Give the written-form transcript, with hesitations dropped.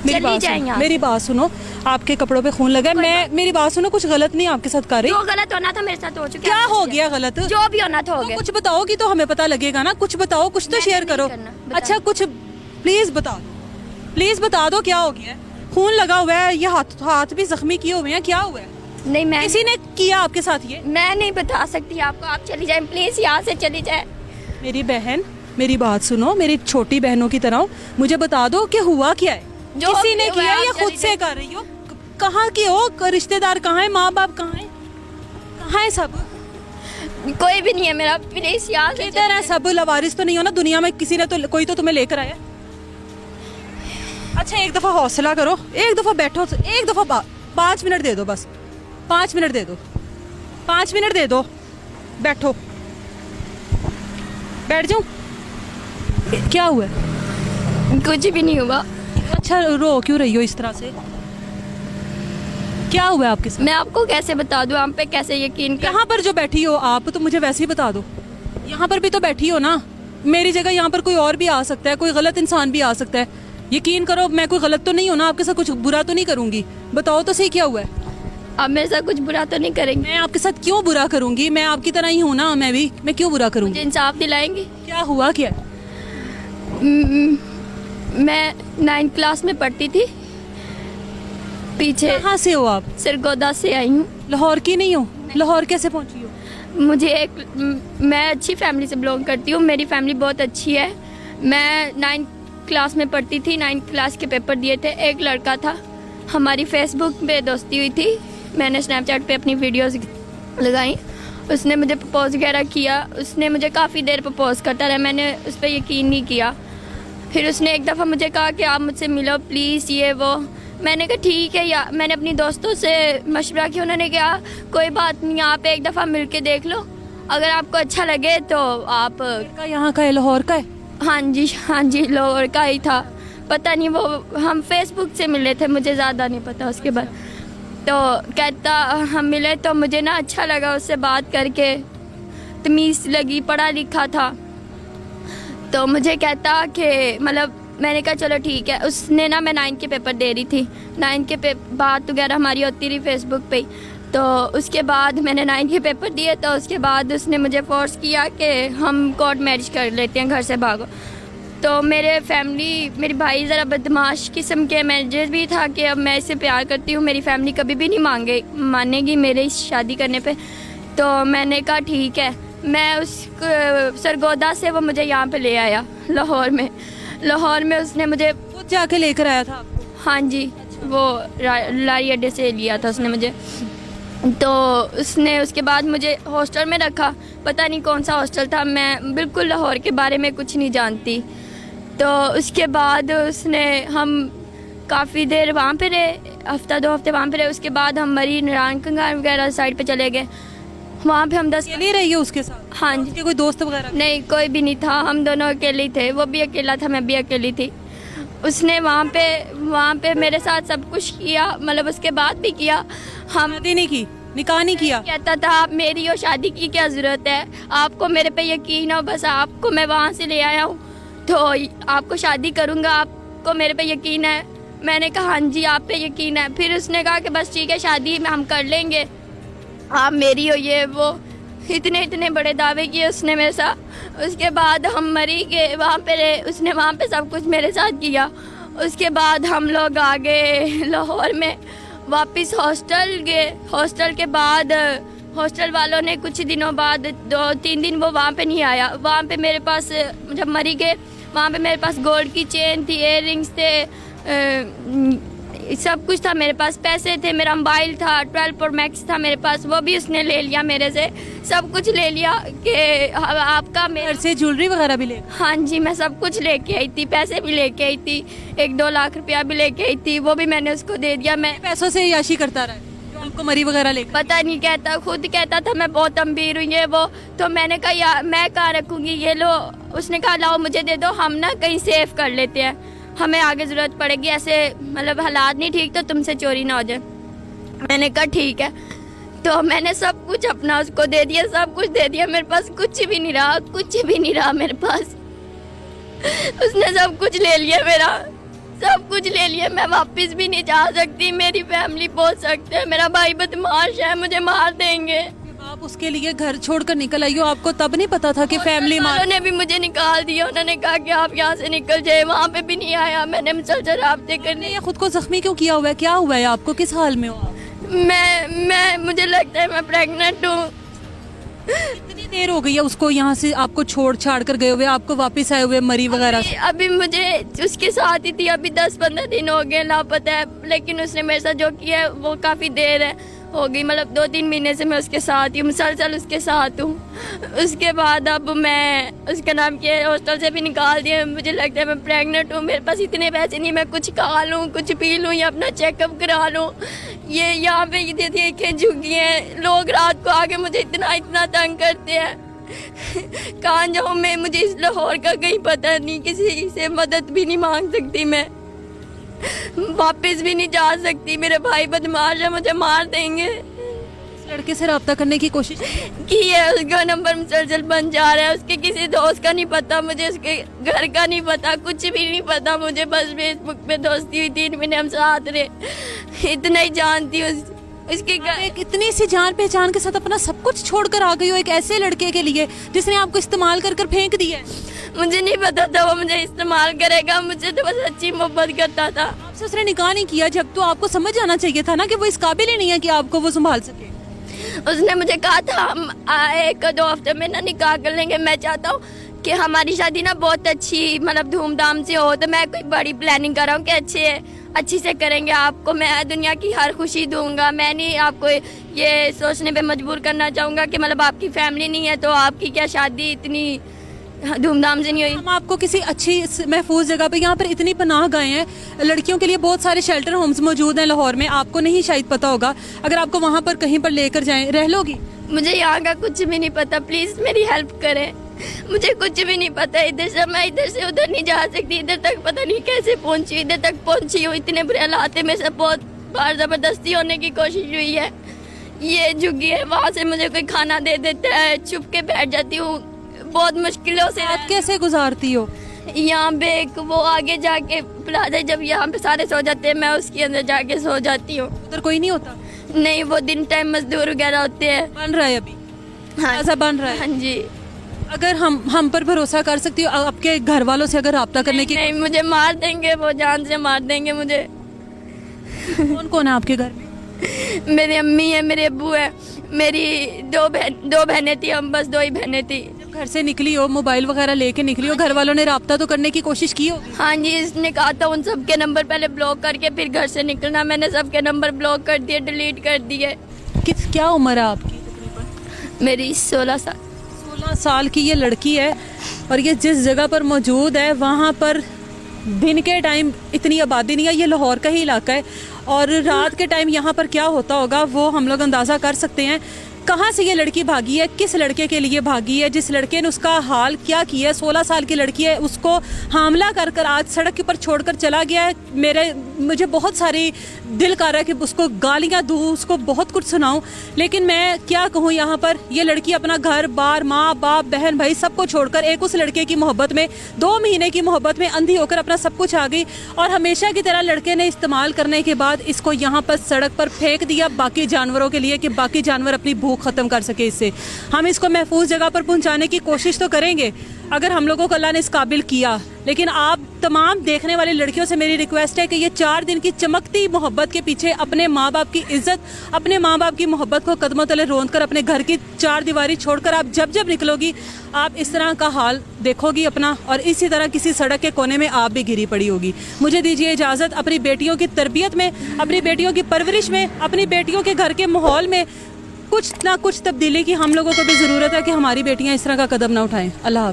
मेरी बात सुनो, आपके कपड़ों पे खून लगा है। मेरी बात सुनो, कुछ गलत नहीं आपके साथ कर रही। जो गलत होना था मेरे साथ हो चुका है। क्या हो गया गलत? जो भी होना था हो गया। कुछ बताओगी तो हमें पता लगेगा ना। कुछ बताओ, कुछ तो शेयर करो। अच्छा कुछ प्लीज बता दो क्या हो गया है? खून लगा हुआ है, ये हाथ भी जख्मी किए हुए हैं, क्या हुआ है? नहीं, मैं किसी ने किया आपके साथ ये? मैं नहीं बता सकती आपको, आप चली जाए प्लीज, यहाँ से चली जाए। मेरी बहन, मेरी बात सुनो, मेरी छोटी बहनों की तरह मुझे बता दो कि हुआ क्या है? जो किसी ने हुआ किया है, या आप खुद चली से कर रही हो? कहाँ की हो? रिश्तेदार कहाँ है? माँ बाप कहाँ है? कहाँ है सब? कोई भी नहीं है मेरा, प्लीज यहाँ से किधर है सब? लवारिस तो नहीं हो ना दुनिया में? किसी ने तो, कोई तो तुम्हें लेकर आया। अच्छा एक दफा हौसला करो, एक दफा बैठो, एक दफा 5 मिनट दे दो, बस 5 मिनट दे दो, 5 मिनट दे दो, बैठो। बैठ जाऊं? क्या हुआ है? कुछ भी नहीं हुआ। अच्छा रो क्यों रही हो इस तरह से? क्या हुआ है आपके साथ? मैं आपको कैसे बता दूं, आप पे कैसे यकीन कर। यहाँ पर जो बैठी हो आप, तो मुझे वैसे ही बता दो। यहाँ पर भी तो बैठी हो ना, मेरी जगह यहाँ पर कोई और भी आ सकता है, कोई गलत इंसान भी आ सकता है। यकीन करो मैं कोई गलत तो नहीं हूँ ना, आपके साथ कुछ बुरा तो नहीं करूंगी। बताओ तो सही क्या हुआ है? आप मेरे साथ कुछ बुरा तो नहीं करेंगे? मैं आपके साथ क्यों बुरा करूंगी? मैं आपकी तरह ही हूँ ना, मैं क्यों बुरा मुझे करूंगी? इंसाफ दिलाएंगे? क्या हुआ क्या? मैं 9th क्लास में पढ़ती थी, पीछे। कहाँ से हो आप? सरगोदा से आई हूँ। लाहौर की नहीं हो? लाहौर कैसे पहुँची हो? मैं अच्छी फैमिली से बिलोंग करती हूँ, मेरी फैमिली बहुत अच्छी है। मैं 9th क्लास में पढ़ती थी, 9th क्लास के पेपर दिए थे। एक लड़का था, हमारी फेसबुक पे दोस्ती हुई थी, मैंने स्नैपचैट पे अपनी वीडियोस लगाई, उसने मुझे प्रपोज वगैरह किया। उसने मुझे काफ़ी देर प्रपोज करता रहा, मैंने उस पर यकीन नहीं किया। फिर उसने एक दफ़ा मुझे कहा कि आप मुझसे मिलो प्लीज़, ये वो। मैंने कहा ठीक है, या मैंने अपनी दोस्तों से मशवरा किया, उन्होंने कहा कोई बात नहीं, आप एक दफ़ा मिल के देख लो, अगर आपको अच्छा लगे तो आप। यहाँ का है? लाहौर का है? हाँ जी, लाहौर का ही था। पता नहीं, वो हम फेसबुक से मिले थे, मुझे ज़्यादा नहीं पता उसके बाद। तो कहता हम मिले तो मुझे ना अच्छा लगा उससे बात करके, तमीज़ लगी, पढ़ा लिखा था। तो मुझे कहता कि मतलब, मैंने कहा चलो ठीक है। उसने ना, मैं 9th के पेपर दे रही थी, 9th के बात वगैरह हमारी होती रही फेसबुक पे। तो उसके बाद मैंने 9th के पेपर दिए, तो उसके बाद उसने मुझे फोर्स किया कि हम कोर्ट मैरिज कर लेते हैं, घर से भागो। तो मेरी भाई ज़रा बदमाश किस्म के मैनेजर भी था कि अब मैं इससे प्यार करती हूँ, मेरी फैमिली कभी भी नहीं मानेगी मेरे शादी करने पे। तो मैंने कहा ठीक है। मैं उस सरगोदा से वो मुझे यहाँ पे ले आया लाहौर में उसने मुझे खुद जाके लेकर आया था आपको? हाँ जी, वो लारी अड्डे से लिया था उसने मुझे। तो उसने उसके बाद मुझे हॉस्टल में रखा, पता नहीं कौन सा हॉस्टल था, मैं बिल्कुल लाहौर के बारे में कुछ नहीं जानती। तो उसके बाद हम काफ़ी देर वहाँ पे रहे, हफ्ता 2 हफ्ते वहाँ पे रहे। उसके बाद हम मरी नारायण कंगार वगैरह साइड पे चले गए, वहाँ पे हम 10 अकेले रही हो उसके साथ? हाँ जी। उसके कोई दोस्त वगैरह? नहीं, कोई भी नहीं था, हम दोनों अकेले ही थे। वो भी अकेला था, मैं भी अकेली थी। उसने वहाँ पे मेरे साथ सब कुछ किया, मतलब उसके बाद भी किया। हम शादी नहीं की, निकाह नहीं किया? कहता था आप मेरी हो, शादी की क्या ज़रूरत है, आपको मेरे पे यकीन हो, बस आपको मैं वहाँ से ले आया हूँ तो आपको शादी करूँगा, आपको मेरे पे यकीन है। मैंने कहा हाँ जी आप पे यकीन है। फिर उसने कहा कि बस ठीक है, शादी में हम कर लेंगे, आप मेरी हो, ये वो। इतने बड़े दावे किए उसने मेरे साथ। उसके बाद हम मरी गए, वहाँ पे रहे, उसने वहाँ पे सब कुछ मेरे साथ किया। उसके बाद हम लोग आ गए लाहौर में, वापस हॉस्टल गए। हॉस्टल के बाद हॉस्टल वालों ने कुछ दिनों बाद 2-3 दिन वो वहाँ पे नहीं आया। वहाँ पे मेरे पास, जब मरी गए, वहाँ पे मेरे पास गोल्ड की चेन थी, इयर रिंग्स थे, सब कुछ था मेरे पास, पैसे थे, मेरा मोबाइल था, 12 Pro Max था मेरे पास, वो भी उसने ले लिया मेरे से। सब कुछ ले लिया कि आपका मेरे से ज्वेलरी वगैरह भी ले? हाँ जी, मैं सब कुछ लेके आई थी, पैसे भी लेके आई थी, 1-2 लाख रुपया भी लेके आई थी, वो भी मैंने उसको दे दिया। मैं पैसों से याशी करता रहा जो आपको मरी वगैरह लेकर? पता नहीं, खुद कहता था मैं बहुत अमीर हूँ ये वो। तो मैंने कहा यार मैं कहाँ रखूँगी, ये लो। उसने कहा लाओ मुझे दे दो, हम ना कहीं सेव कर लेते हैं, हमें आगे ज़रूरत पड़ेगी, ऐसे मतलब हालात नहीं ठीक तो तुमसे चोरी ना हो जाए। मैंने कहा ठीक है। तो मैंने सब कुछ अपना उसको दे दिया, सब कुछ दे दिया, मेरे पास कुछ भी नहीं रहा मेरे पास। उसने सब कुछ ले लिया मेरा, सब कुछ ले लिया, मैं वापस भी नहीं जा सकती। मेरी फैमिली पहुंच सकते हैं, मेरा भाई बदमाश है, मुझे मार देंगे। आप उसके लिए घर छोड़कर निकल आई हो, आपको तब नहीं पता था कि फैमिली मार। ने भी मुझे निकाल दिया, उन्होंने कहा कि आप यहाँ से निकल जाए, वहाँ पे भी नहीं आया। मैंने मुसलसल राब्ते करने। ये खुद को जख्मी क्यों किया हुआ है, क्या हुआ है आपको, किस हाल में हो आप? मैं मुझे लगता है मैं प्रेग्नेंट हूँ। कितनी देर हो गई है उसको यहाँ से आपको छोड़ छाड़ कर गए हुए, आपको वापस आए हुए मरी वगैरह से? अभी मुझे उसके साथ ही थी, अभी 10-15 दिन हो गए लापता है, लेकिन उसने मेरे साथ जो किया है वो काफ़ी देर हो गई, मतलब 2-3 महीने से मैं उसके साथ ही मुसलसल उसके साथ हूँ। उसके बाद अब मैं उसका नाम किया हॉस्टल से भी निकाल दिया। मुझे लगता है मैं प्रेग्नेंट हूँ, मेरे पास इतने पैसे नहीं मैं कुछ खा लूँ, कुछ पी लूँ या अपना चेकअप करा लूँ। ये यहाँ पे ये देखें झुकी हैं लोग, रात को आके मुझे इतना तंग करते हैं। कहाँ जाऊँ मैं, मुझे इस लाहौर का कहीं पता नहीं, किसी से मदद भी नहीं मांग सकती, मैं वापस भी नहीं जा सकती। मेरे भाई बदमाश है, मुझे मार देंगे। इस लड़के से रब्ता करने की कोशिश की है, उसका नंबर मुसलसल बन जा रहा है, उसके किसी दोस्त का नहीं पता मुझे, उसके घर का नहीं पता, कुछ भी नहीं पता मुझे। बस फेसबुक पे दोस्ती हुई, 3 महीने हम साथ रहे, इतना ही जानती हूँ। उसके घर इतनी सी जान पहचान के साथ अपना सब कुछ छोड़कर आ गई हो एक ऐसे लड़के के लिए जिसने आपको इस्तेमाल कर फेंक दिया है। मुझे नहीं पता था वो मुझे इस्तेमाल करेगा, मुझे तो बस अच्छी मोहब्बत करता था। आपसे उसने निकाह नहीं किया जब, तो आपको समझ जाना चाहिए था ना कि वो इस काबिल ही नहीं है कि आपको वो संभाल सके। उसने मुझे कहा था हम 1-2 हफ्ते में ना निकाह कर लेंगे। मैं चाहता हूँ कि हमारी शादी ना बहुत अच्छी मतलब धूमधाम से हो, तो मैं कोई बड़ी प्लानिंग कर रहा हूँ कि अच्छी से करेंगे, आपको मैं दुनिया की हर खुशी दूंगा। मैं नहीं आपको ये सोचने पे मजबूर करना चाहूँगा कि मतलब आपकी फैमिली नहीं है तो आपकी क्या शादी इतनी धूमधाम से नहीं हुई। हम आपको किसी अच्छी महफूज जगह पे, यहाँ पर इतनी पनाह गए हैं लड़कियों के लिए, बहुत सारे शेल्टर होम्स मौजूद हैं लाहौर में, आपको नहीं शायद पता होगा। अगर आपको वहाँ पर कहीं पर लेकर जाएं, रह लोगी? मुझे यहाँ का कुछ भी नहीं पता, प्लीज मेरी हेल्प करें, मुझे कुछ भी नहीं पता। इधर से मैं इधर से उधर नहीं जा सकती, इधर तक पता नहीं कैसे पहुँची, इधर तक पहुँची हूँ। इतने बुरे हालात में से बहुत बार जबरदस्ती होने की कोशिश हुई है। ये झुग्गी है, वहाँ से मुझे कोई खाना दे देता है, छुप के बैठ जाती हूँ, बहुत मुश्किलों से। रात कैसे गुजारती हो? यहाँ पे एक वो आगे जाके प्लाजा, जब यहाँ पे सारे सो जाते हैं मैं उसके अंदर जाके सो जाती हूँ। उधर कोई नहीं होता? नहीं, वो दिन टाइम मजदूर वगैरह होते हैं। बन रहा है अभी? हाँ, ऐसा बन रहा है? हाँ जी। अगर हम पर भरोसा कर सकती हो, आपके घर वालों से अगर रब्ता करने की? नहीं, मुझे मार देंगे, वो जान से मार देंगे मुझे। कौन कौन है आपके घर में? मेरी अम्मी है, मेरे अब्बू है, मेरी 2 बहनें थी, हम बस 2 ही बहनें थी। जब घर से निकली हो, मोबाइल वगैरह लेके निकली हो, घर वालों ने रब्ता तो करने की कोशिश की हो? हाँ जी, इसने कहा था उन सबके नंबर पहले ब्लॉक करके फिर घर से निकलना। मैंने सबके नंबर ब्लॉक कर दिए, डिलीट कर दिए। क्या उम्र है आपकी तकरीबन? मेरी 16 साल। 16 साल की ये लड़की है और ये जिस जगह पर मौजूद है वहाँ पर दिन के टाइम इतनी आबादी नहीं है, ये लाहौर का ही इलाका है, और रात के टाइम यहाँ पर क्या होता होगा वो हम लोग अंदाज़ा कर सकते हैं। कहाँ से ये लड़की भागी है, किस लड़के के लिए भागी है, जिस लड़के ने उसका हाल क्या किया है। 16 साल की लड़की है, उसको हमला कर कर आज सड़क के ऊपर छोड़कर चला गया है। मुझे बहुत सारी दिल कर रहा है कि उसको गालियाँ दूँ, उसको बहुत कुछ सुनाऊँ, लेकिन मैं क्या कहूँ। यहाँ पर ये लड़की अपना घर बार, माँ बाप, बहन भाई सबको छोड़कर एक उस लड़के की मोहब्बत में, 2 महीने की मोहब्बत में अंधी होकर अपना सब कुछ आ गई, और हमेशा की तरह लड़के ने इस्तेमाल करने के बाद इसको यहाँ पर सड़क पर फेंक दिया बाकी जानवरों के लिए, कि बाकी जानवर अपनी भूख ख़त्म कर सके। इससे हम इसको महफूज जगह पर पहुँचाने की कोशिश तो करेंगे अगर हम लोगों को अल्लाह ने इस काबिल किया। लेकिन आप तमाम देखने वाली लड़कियों से मेरी रिक्वेस्ट है कि ये 4 दिन की चमकती मोहब्बत के पीछे अपने माँ बाप की इज्जत, अपने माँ बाप की मोहब्बत को कदमों तले रोंद कर अपने घर की 4 दीवारी छोड़कर आप जब जब निकलोगी आप इस तरह का हाल देखोगी अपना, और इसी तरह किसी सड़क के कोने में आप भी गिरी पड़ी होगी। मुझे दीजिए इजाज़त। अपनी बेटियों की तरबियत में, अपनी बेटियों की परवरिश में, अपनी बेटियों के घर के माहौल में कुछ ना कुछ तब्दीली की हम लोगों को भी ज़रूरत है कि हमारी बेटियाँ इस तरह का कदम ना उठाएं। अल्लाह हाफ़िज़।